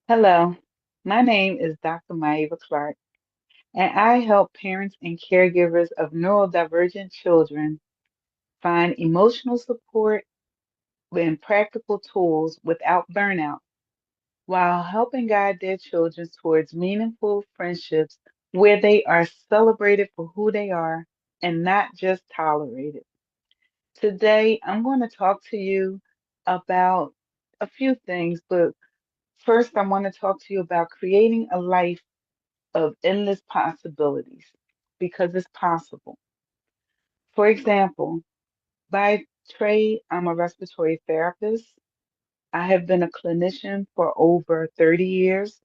Hello, my name is Dr. Myava Clark, and I help parents and caregivers of neurodivergent children find emotional support and practical tools without burnout, while helping guide their children towards meaningful friendships where they are celebrated for who they are and not just tolerated. Today, I'm going to talk to you about a few things, but first, I want to talk to you about creating a life of endless possibilities because it's possible. For example, by trade, I'm a respiratory therapist. I have been a clinician for over 30 years,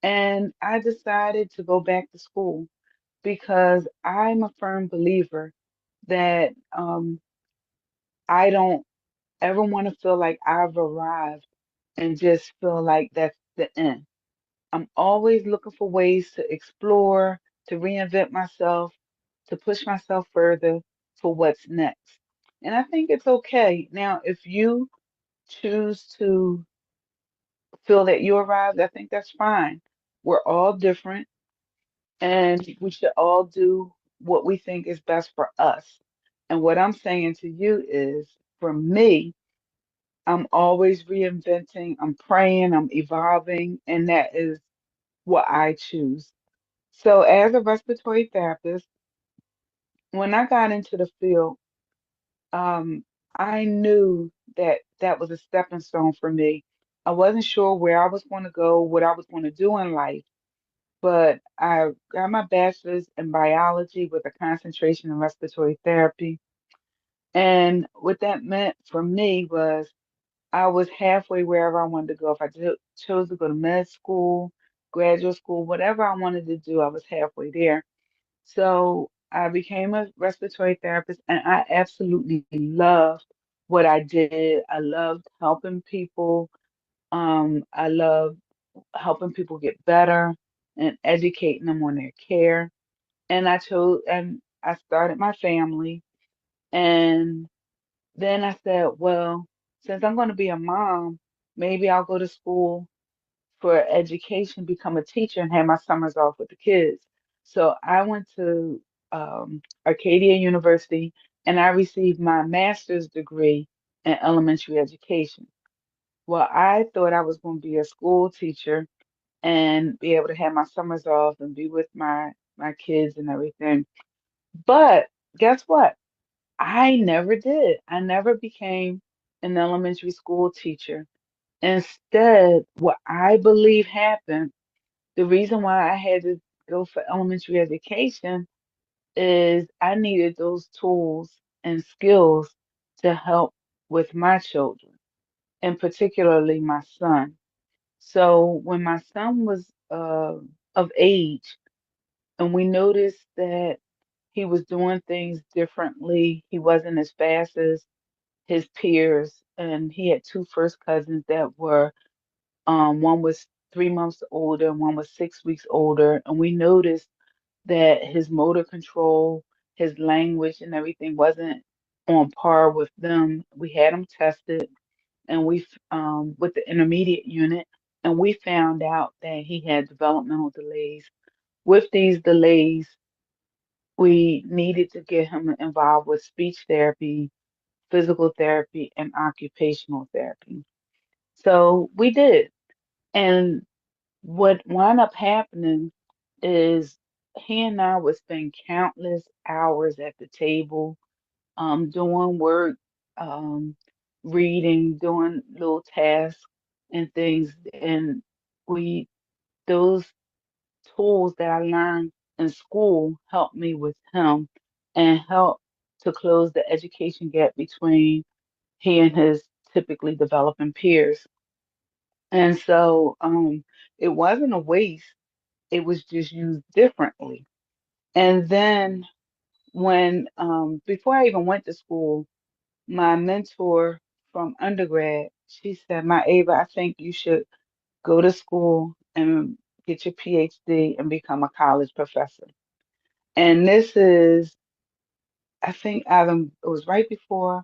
and I decided to go back to school because I'm a firm believer that I don't ever want to feel like I've arrived and just feel like that's the end. I'm always looking for ways to explore, to reinvent myself, to push myself further for what's next. And I think it's okay. Now, if you choose to feel that you arrived, I think that's fine. We're all different and we should all do what we think is best for us. And what I'm saying to you is for me, I'm always reinventing, I'm praying, I'm evolving, and that is what I choose. So, as a respiratory therapist, when I got into the field, um, I knew that that was a stepping stone for me. I wasn't sure where I was going to go, what I was going to do in life, but I got my bachelor's in biology with a concentration in respiratory therapy. And what that meant for me was I was halfway wherever I wanted to go. If I chose to go to med school, graduate school, whatever I wanted to do, I was halfway there. So I became a respiratory therapist and I absolutely loved what I did. I loved helping people. I loved helping people get better and educating them on their care. And I started my family. And then I said, well, since I'm going to be a mom, maybe I'll go to school for education, become a teacher, and have my summers off with the kids. So I went to Arcadia University and I received my master's degree in elementary education. Well, I thought I was going to be a school teacher and be able to have my summers off and be with my kids and everything. But guess what? I never did. I never became an elementary school teacher. Instead, what I believe happened, the reason why I had to go for elementary education is I needed those tools and skills to help with my children, and particularly my son. So when my son was of age, and we noticed that he was doing things differently, he wasn't as fast as his peers, and he had two first cousins that were one was 3 months older, and one was 6 weeks older, and we noticed that his motor control, his language, and everything wasn't on par with them. We had him tested, and with the intermediate unit, and we found out that he had developmental delays. With these delays, we needed to get him involved with speech therapy, physical therapy, and occupational therapy. So we did. And what wound up happening is he and I would spend countless hours at the table, doing work, um, reading, doing little tasks and things. And we, those tools that I learned in school helped me with him and helped to close the education gap between he and his typically developing peers. And so it wasn't a waste, it was just used differently. And then before I even went to school, my mentor from undergrad, she said, "My Ava, I think you should go to school and get your PhD and become a college professor." And this is, I think, Adam, it was right before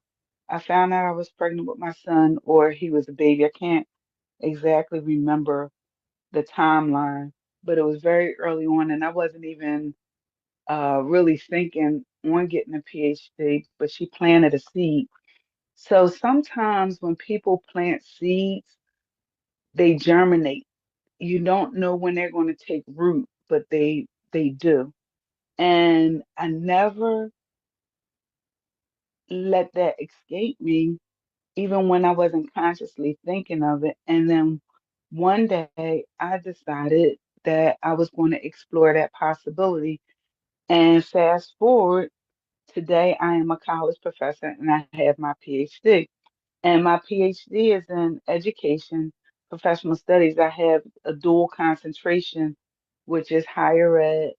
I found out I was pregnant with my son, or he was a baby. I can't exactly remember the timeline, but it was very early on, and I wasn't even really thinking on getting a PhD, but she planted a seed. So sometimes when people plant seeds, they germinate. You don't know when they're going to take root, but they do. And I never let that escape me, even when I wasn't consciously thinking of it. And then one day I decided that I was going to explore that possibility. And fast forward, today I am a college professor and I have my PhD. And my PhD is in education, professional studies. I have a dual concentration, which is higher ed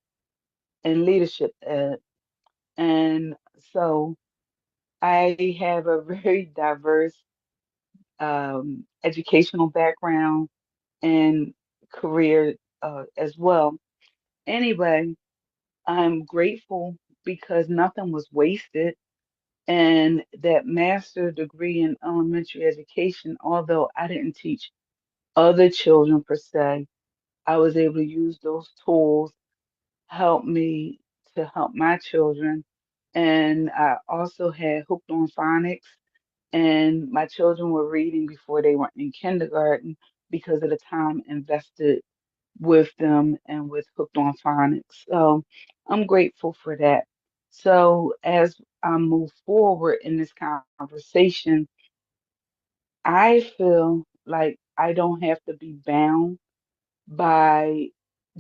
and leadership ed. And so I have a very diverse educational background and career as well. Anyway, I'm grateful because nothing was wasted. And that master's degree in elementary education, although I didn't teach other children per se, I was able to use those tools, help me to help my children. And I also had hooked on phonics, and my children were reading before they went in kindergarten because of the time invested with them and with hooked on phonics. So I'm grateful for that. So as I move forward in this conversation, I feel like I don't have to be bound by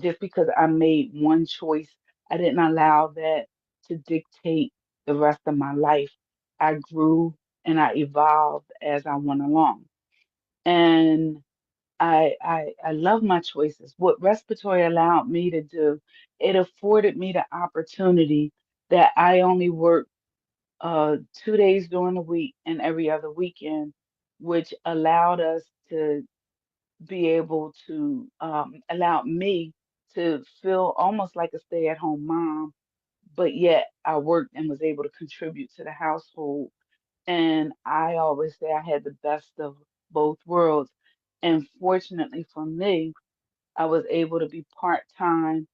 just because I made one choice. I didn't allow that to dictate the rest of my life. I grew and I evolved as I went along. And I love my choices. What respiratory allowed me to do, it afforded me the opportunity that I only work 2 days during the week and every other weekend, which allowed us to be able to allow me to feel almost like a stay-at-home mom, but yet I worked and was able to contribute to the household. And I always say I had the best of both worlds. And fortunately for me, I was able to be part-time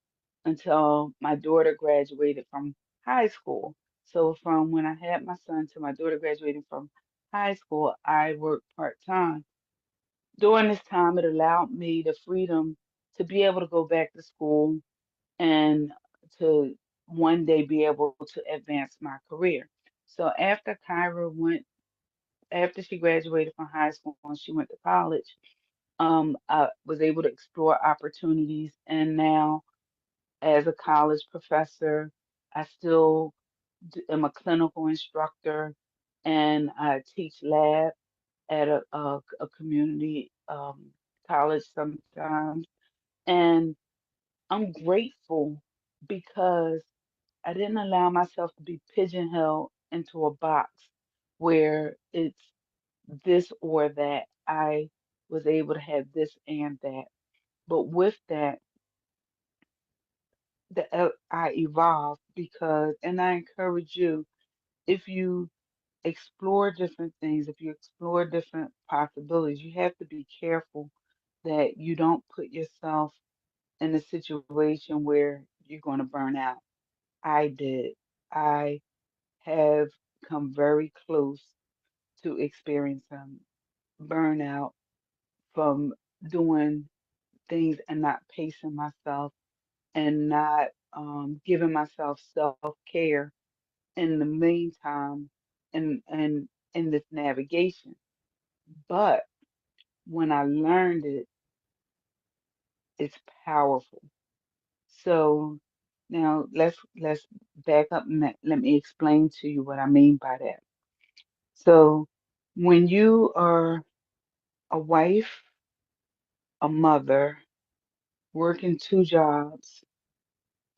until my daughter graduated from high school. So from when I had my son to my daughter graduating from high school, I worked part-time. During this time, it allowed me the freedom to be able to go back to school and to one day be able to advance my career. So after Kyra went, after she graduated from high school and she went to college, I was able to explore opportunities. And now, as a college professor, I still am a clinical instructor and I teach lab at a community college sometimes. And I'm grateful because I didn't allow myself to be pigeonholed into a box where it's this or that. I was able to have this and that. But with that, I evolved because, and I encourage you, if you explore different things, if you explore different possibilities, you have to be careful that you don't put yourself in a situation where you're going to burn out. I did. I have come very close to experiencing burnout from doing things and not pacing myself and not giving myself self-care in the meantime and in this navigation. But when I learned it, it's powerful. So now let's back up and let me explain to you what I mean by that. So when you are a wife, a mother, working two jobs,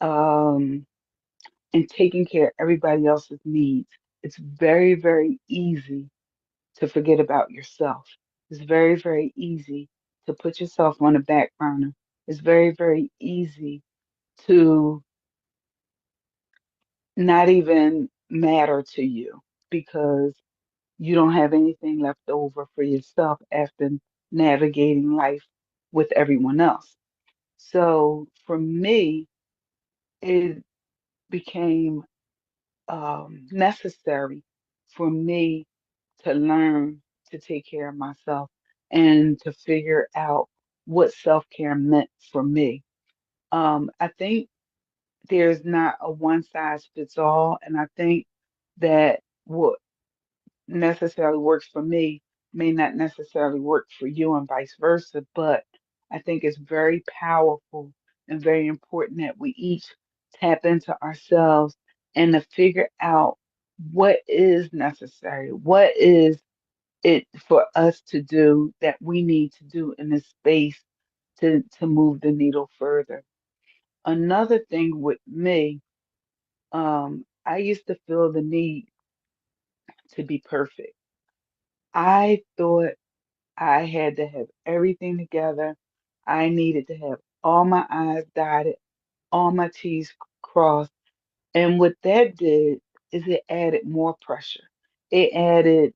um, and taking care of everybody else's needs, it's very, very easy to forget about yourself. It's very, very easy to put yourself on the back burner. It's very, very easy to not even matter to you because you don't have anything left over for yourself after navigating life with everyone else. So for me, it became necessary for me to learn to take care of myself and to figure out what self care meant for me. I think there's not a one size fits all, and I think that what necessarily works for me may not necessarily work for you and vice versa, but I think it's very powerful and very important that we each tap into ourselves and to figure out what is necessary, what is it for us to do that we need to do in this space to move the needle further. Another thing with me, I used to feel the need to be perfect. I thought I had to have everything together. I needed to have all my I's dotted, all my T's crossed. And what that did is it added more pressure. It added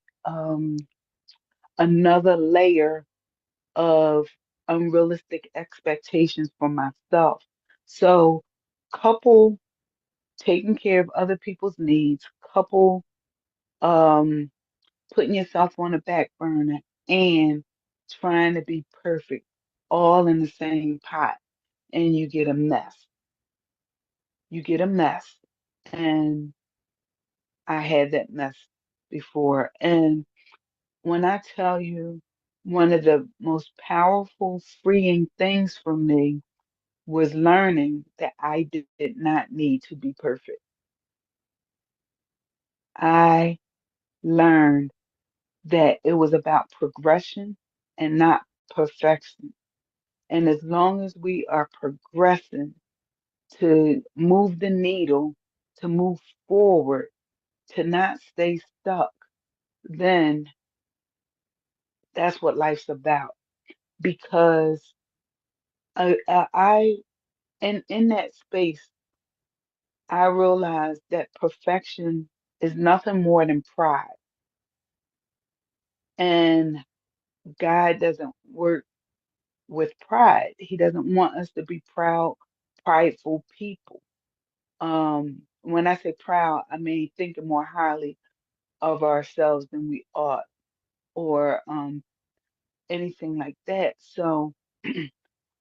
another layer of unrealistic expectations for myself. So, couple taking care of other people's needs, couple um, putting yourself on the back burner and trying to be perfect all in the same pot, and you get a mess. You get a mess. And I had that mess before. And when I tell you, one of the most powerful, freeing things for me was learning that I did not need to be perfect. I learned that it was about progression and not perfection. And as long as we are progressing to move the needle, to move forward, to not stay stuck, then that's what life's about. Because in that space, I realized that perfection is nothing more than pride. And God doesn't work with pride. He doesn't want us to be proud, prideful people. When I say proud, I mean thinking more highly of ourselves than we ought, or anything like that. So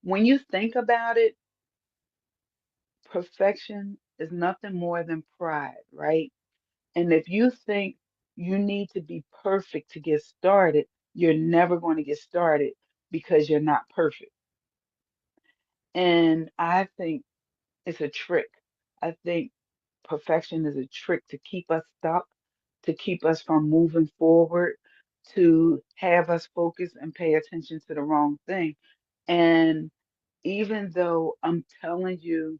when you think about it, perfection is nothing more than pride, right? And if you think you need to be perfect to get started, you're never going to get started because you're not perfect. And I think it's a trick. I think perfection is a trick to keep us stuck, to keep us from moving forward, to have us focus and pay attention to the wrong thing. And even though I'm telling you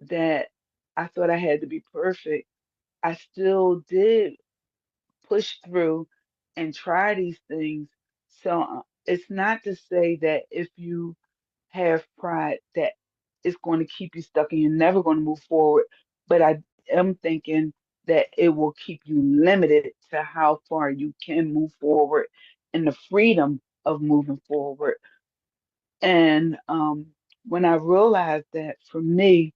that I thought I had to be perfect, I still did push through and try these things. So it's not to say that if you have pride that it's going to keep you stuck and you're never going to move forward. But I am thinking that it will keep you limited to how far you can move forward and the freedom of moving forward. And when I realized that for me,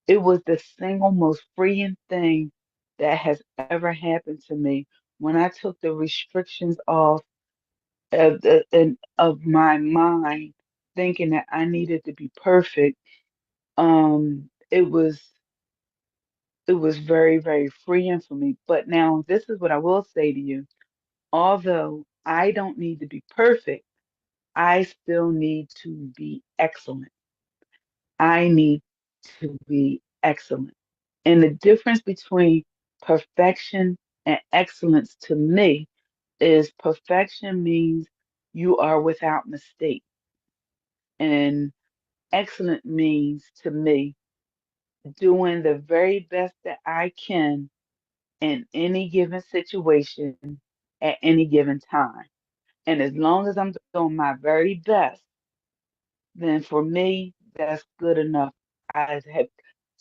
it was the single most freeing thing that has ever happened to me when I took the restrictions off of my mind, thinking that I needed to be perfect. It was very, very freeing for me. But now this is what I will say to you. Although I don't need to be perfect, I still need to be excellent. I need to be excellent. And the difference between perfection and excellence to me is perfection means you are without mistake. And excellent means to me doing the very best that I can in any given situation at any given time. And as long as I'm doing my very best, then for me, that's good enough. I have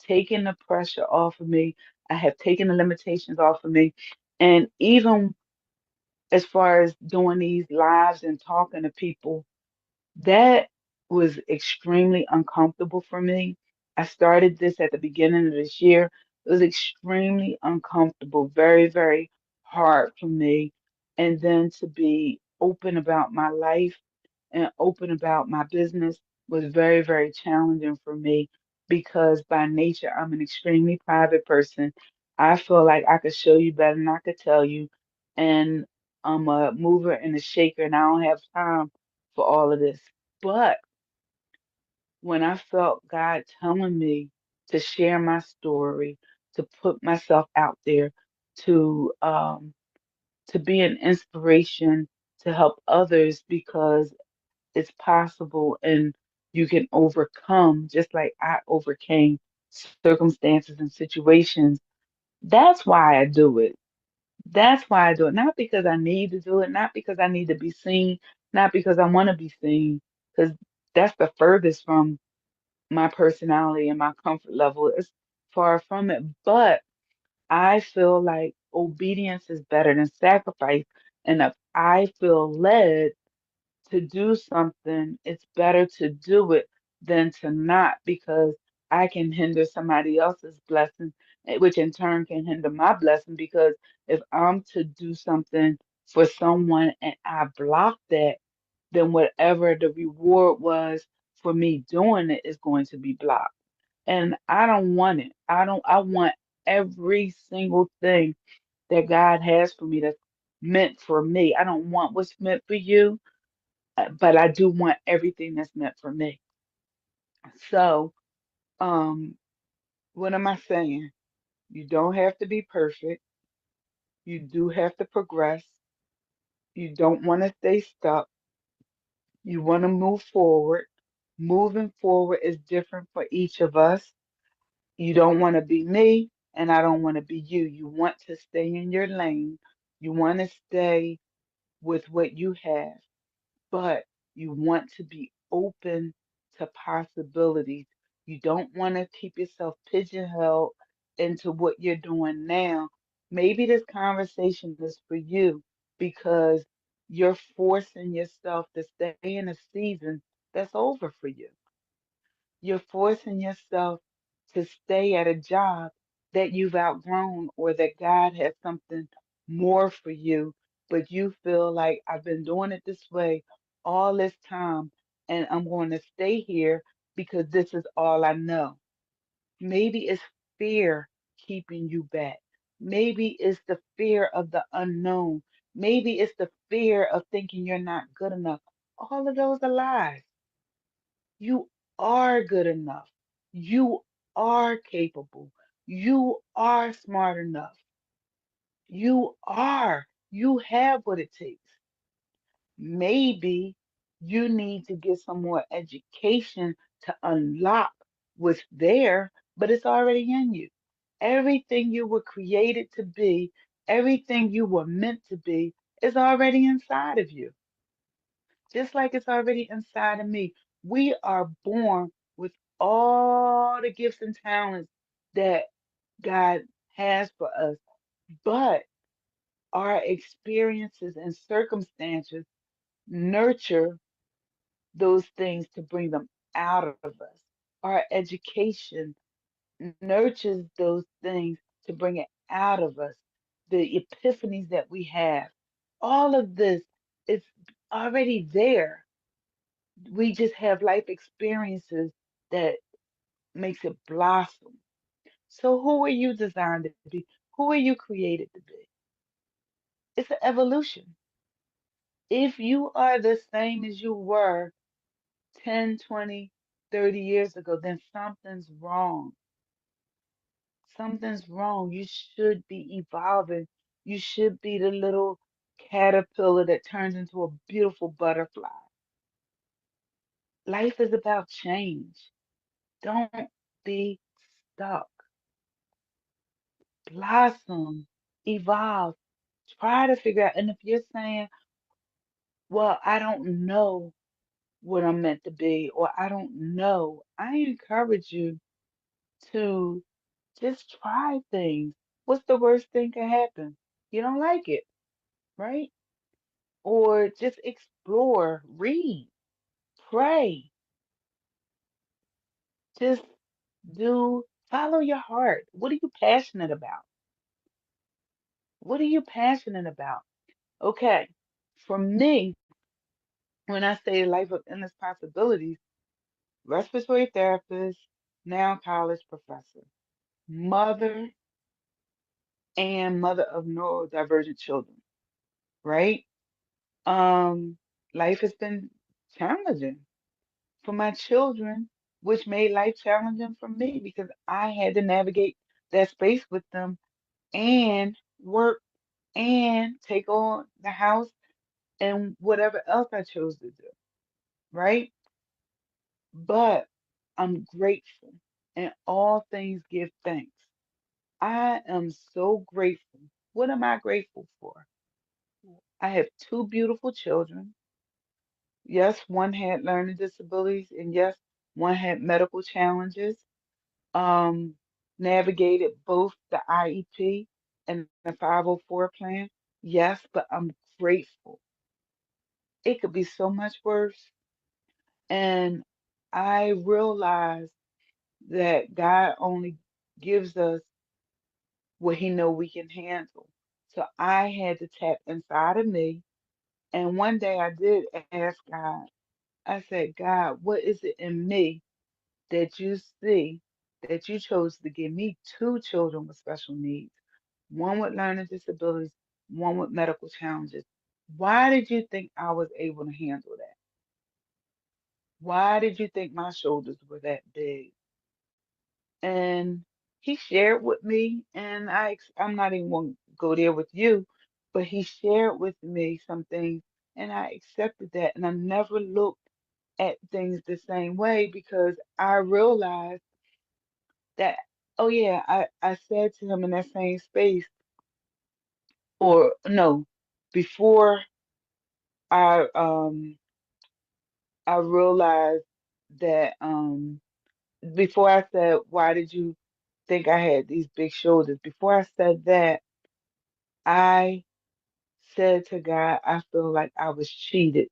taken the pressure off of me. I have taken the limitations off of me. And even as far as doing these lives and talking to people, that was extremely uncomfortable for me. I started this at the beginning of this year. It was extremely uncomfortable, very, very hard for me. And then to be open about my life and open about my business was very, very challenging for me because by nature, I'm an extremely private person. I feel like I could show you better than I could tell you. And I'm a mover and a shaker, and I don't have time for all of this. But when I felt God telling me to share my story, to put myself out there, to um, to be an inspiration to help others because it's possible and you can overcome just like I overcame circumstances and situations. That's why I do it. That's why I do it. Not because I need to do it, not because I need to be seen, not because I want to be seen, because that's the furthest from my personality and my comfort level. Is far from it. But I feel like obedience is better than sacrifice. And if I feel led to do something, it's better to do it than to not because I can hinder somebody else's blessing, which in turn can hinder my blessing. Because if I'm to do something for someone and I block that, then whatever the reward was for me doing it is going to be blocked. And I don't want it. I want every single thing that God has for me that's meant for me. I don't want what's meant for you, but I do want everything that's meant for me. So, um, what am I saying? You don't have to be perfect. You do have to progress. You don't want to stay stuck. You want to move forward. Moving forward is different for each of us. You don't want to be me, and I don't want to be you. You want to stay in your lane. You want to stay with what you have, but you want to be open to possibilities. You don't want to keep yourself pigeonholed into what you're doing now. Maybe this conversation is for you because you're forcing yourself to stay in a season that's over for you. You're forcing yourself to stay at a job that you've outgrown or that God has something more for you, but you feel like I've been doing it this way all this time and I'm going to stay here because this is all I know. Maybe it's fear keeping you back. Maybe it's the fear of the unknown. Maybe it's the fear of thinking you're not good enough. All of those are lies. You are good enough. You are capable. You are smart enough. You are. You have what it takes. Maybe you need to get some more education to unlock what's there, but it's already in you. Everything you were created to be, everything you were meant to be, is already inside of you, just like it's already inside of me. We are born with all the gifts and talents that God has for us, but our experiences and circumstances nurture those things to bring them out of us. Our education nurtures those things to bring it out of us. The epiphanies that we have, all of this is already there. We just have life experiences that makes it blossom. So who are you designed to be? Who are you created to be? It's an evolution. If you are the same as you were 10, 20, 30 years ago, then something's wrong. Something's wrong. You should be evolving. You should be the little caterpillar that turns into a beautiful butterfly. Life is about change. Don't be stuck. Blossom, evolve, try to figure out. And if you're saying, well, I don't know what I'm meant to be, or I don't know, I encourage you to just try things. What's the worst thing can happen? You don't like it, right? Or just explore, read, pray. Just follow your heart. What are you passionate about? What are you passionate about? Okay. For me, when I say life of endless possibilities, respiratory therapist, now college professor, mother, and mother of neurodivergent children, right? Um, Life has been challenging for my children, which made life challenging for me because I had to navigate that space with them and work and take on the house and whatever else I chose to do, right? But I'm grateful and all things give thanks. I am so grateful. What am I grateful for? I have two beautiful children. Yes, one had learning disabilities, and yes, one had medical challenges. Um, Navigated both the IEP and the 504 plan. Yes, but I'm grateful. It could be so much worse. And I realize that God only gives us what He know we can handle. So I had to tap inside of me. And one day I did ask God. I said, God, what is it in me that you see that you chose to give me two children with special needs, one with learning disabilities, one with medical challenges? Why did you think I was able to handle that? Why did you think my shoulders were that big? And he shared with me, and I'm not even going to go there with you, but he shared with me some things, and I accepted that, and I never looked at things the same way because I realized that, oh yeah, I said to him in that same space, or no, before I I realized that before I said, why did you think I had these big shoulders? Before I said that, I said to God, I feel like I was cheated.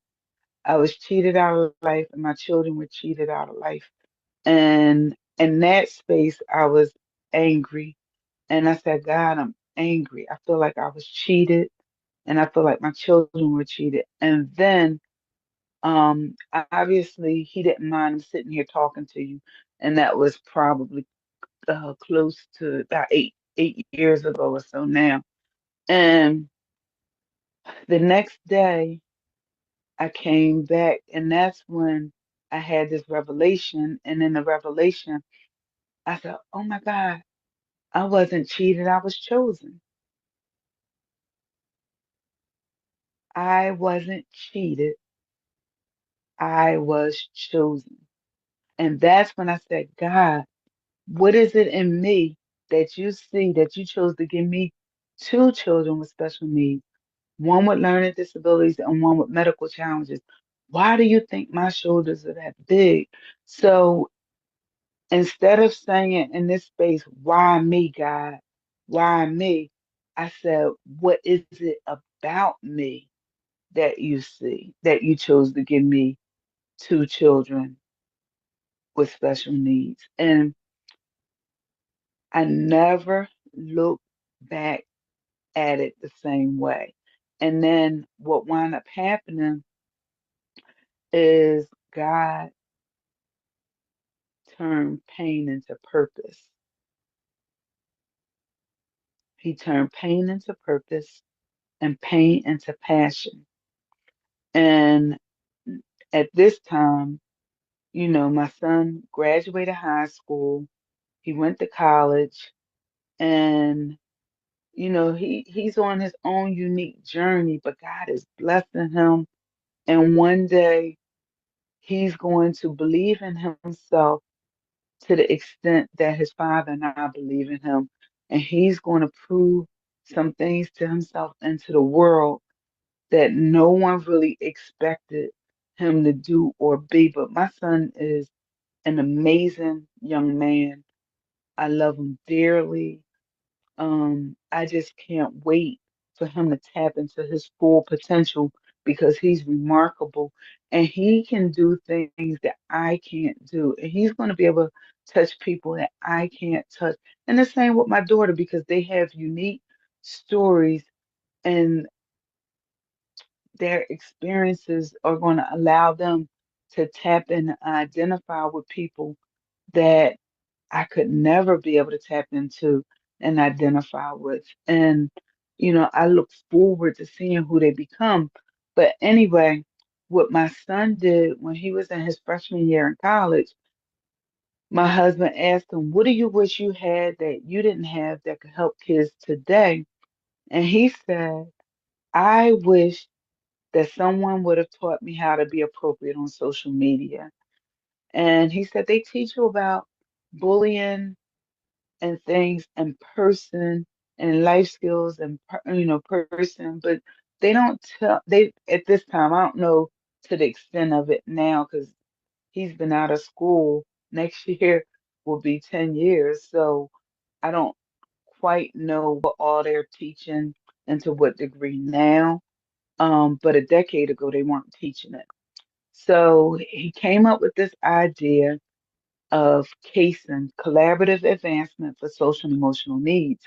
I was cheated out of life, and my children were cheated out of life. And in that space, I was angry. And I said, God, I'm angry. I feel like I was cheated, and I feel like my children were cheated. And then, obviously, he didn't mind sitting here talking to you. And that was probably close to about eight years ago or so now. And the next day, I came back, and that's when I had this revelation. And in the revelation, I said, oh my God, I wasn't cheated, I was chosen. I wasn't cheated, I was chosen. And that's when I said, God, what is it in me that you see that you chose to give me two children with special needs, one with learning disabilities and one with medical challenges? Why do you think my shoulders are that big? So instead of saying in this space, why me, God? Why me? I said, what is it about me that you see that you chose to give me two children with special needs? And I never looked back at it the same way. And then what wound up happening is God turned pain into purpose. He turned pain into purpose and pain into passion. And at this time, my son graduated high school, he went to college, and he's on his own unique journey, but God is blessing him. And one day he's going to believe in himself to the extent that his father and I believe in him. And he's going to prove some things to himself and to the world that no one really expected him to do or be. But my son is an amazing young man. I love him dearly. I just can't wait for him to tap into his full potential because he's remarkable and he can do things that I can't do. And he's going to be able touch people that I can't touch. And the same with my daughter because they have unique stories and their experiences are going to allow them to tap in and identify with people that I could never be able to tap into and identify with. And, I look forward to seeing who they become. But anyway, what my son did when he was in his freshman year in college, my husband asked him, "What do you wish you had that you didn't have that could help kids today?" And he said, "I wish that someone would have taught me how to be appropriate on social media." And he said, "They teach you about bullying and things in person and life skills and person, but they don't tell they at this time. I don't know to the extent of it now because he's been out of school. Next year will be 10 years, so I don't quite know what all they're teaching and to what degree now. But a decade ago they weren't teaching it. So he came up with this idea of CASIN, Collaborative Advancement for Social and Emotional Needs.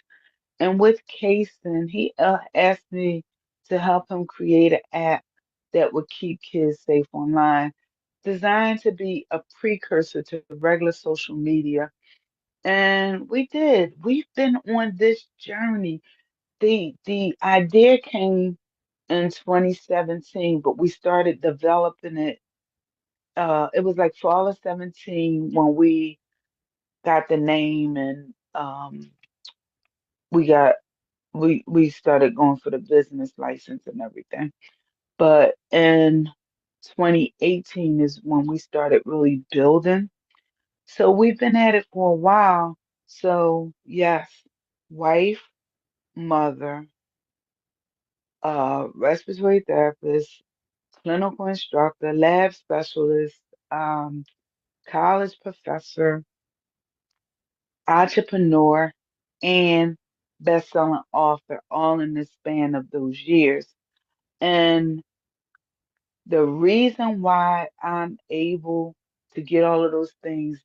And with Kason, he asked me to help him create an app that would keep kids safe online, designed to be a precursor to regular social media. And we did. We've been on this journey. The idea came in 2017, but we started developing it. It was like fall of 17 when we got the name and we got we started going for the business license and everything. But in 2018 is when we started really building. So we've been at it for a while. So yes, wife, mother, respiratory therapist, clinical instructor, lab specialist, um, college professor, entrepreneur, and best-selling author, all in the span of those years. And the reason why I'm able to get all of those things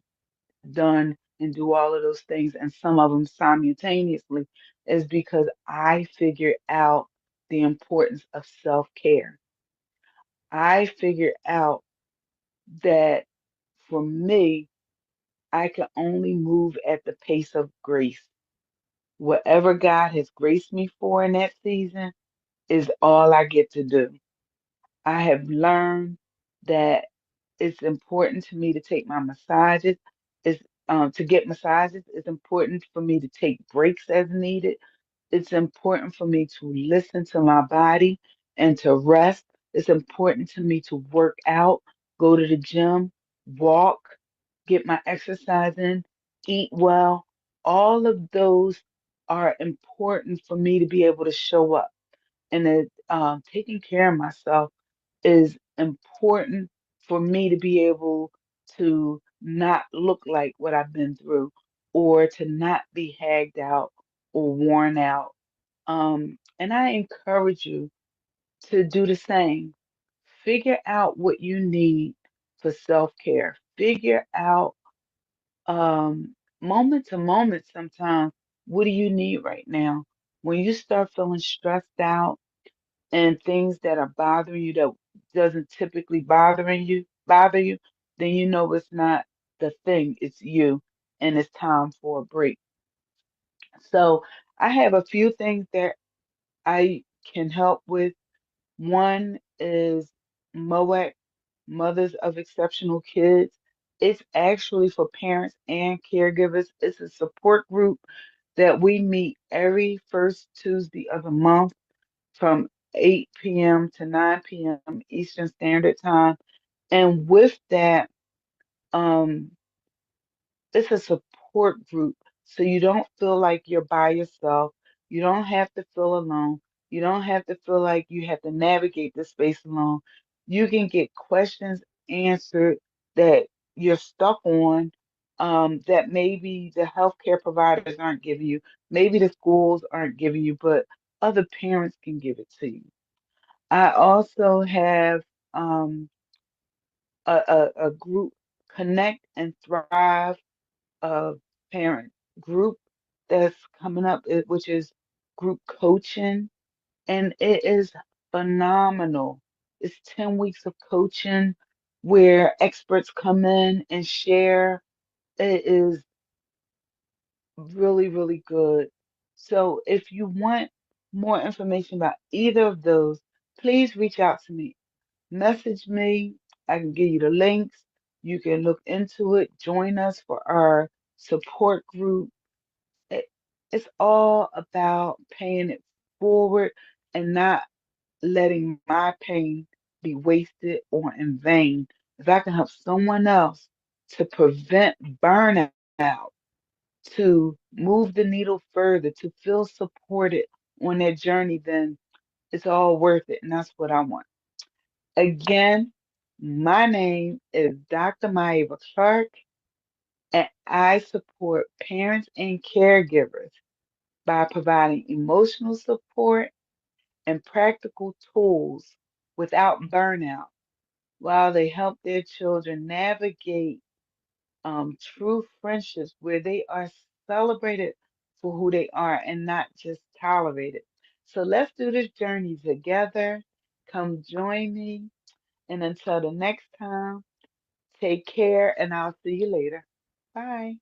done and do all of those things and some of them simultaneously is because I figured out the importance of self-care. I figured out that for me, I can only move at the pace of grace. Whatever God has graced me for in that season is all I get to do. I have learned that it's important to me to take my massages. It's to get massages. It's important for me to take breaks as needed. It's important for me to listen to my body and to rest. It's important to me to work out, go to the gym, walk, get my exercise in, eat well. All of those are important for me to be able to show up. And that taking care of myself is important for me to be able to not look like what I've been through or to not be hagged out or worn out. And I encourage you to do the same. Figure out what you need for self-care. Figure out moment to moment sometimes what do you need right now? When you start feeling stressed out, and things that are bothering you that doesn't typically bother you, then you know it's not the thing, it's you, and it's time for a break. So I have a few things that I can help with. One is MOAC, Mothers of Exceptional Kids. It's actually for parents and caregivers. It's a support group that we meet every first Tuesday of the month from 8 p.m. to 9 p.m. Eastern Standard Time. And with that, um, it's a support group. So you don't feel like you're by yourself. You don't have to feel alone. You don't have to feel like you have to navigate this space alone. You can get questions answered that you're stuck on, that maybe the healthcare providers aren't giving you, maybe the schools aren't giving you, but other parents can give it to you. I also have um, a group, Connect and Thrive. a parent group that's coming up, which is group coaching, and it is phenomenal. It's 10 weeks of coaching where experts come in and share. It is really, really good. So if you want more information about either of those, please reach out to me. Message me. I can give you the links. You can look into it. Join us for our support group. It, it's all about paying it forward and not letting my pain be wasted or in vain. If I can help someone else to prevent burnout, to move the needle further, to feel supported on their journey, then it's all worth it. And that's what I want. Again, my name is Dr. Myava Clark, and I support parents and caregivers by providing emotional support and practical tools without burnout while they help their children navigate true friendships where they are celebrated for who they are and not just tolerated. So let's do this journey together. Come join me. And until the next time, take care and I'll see you later. Bye.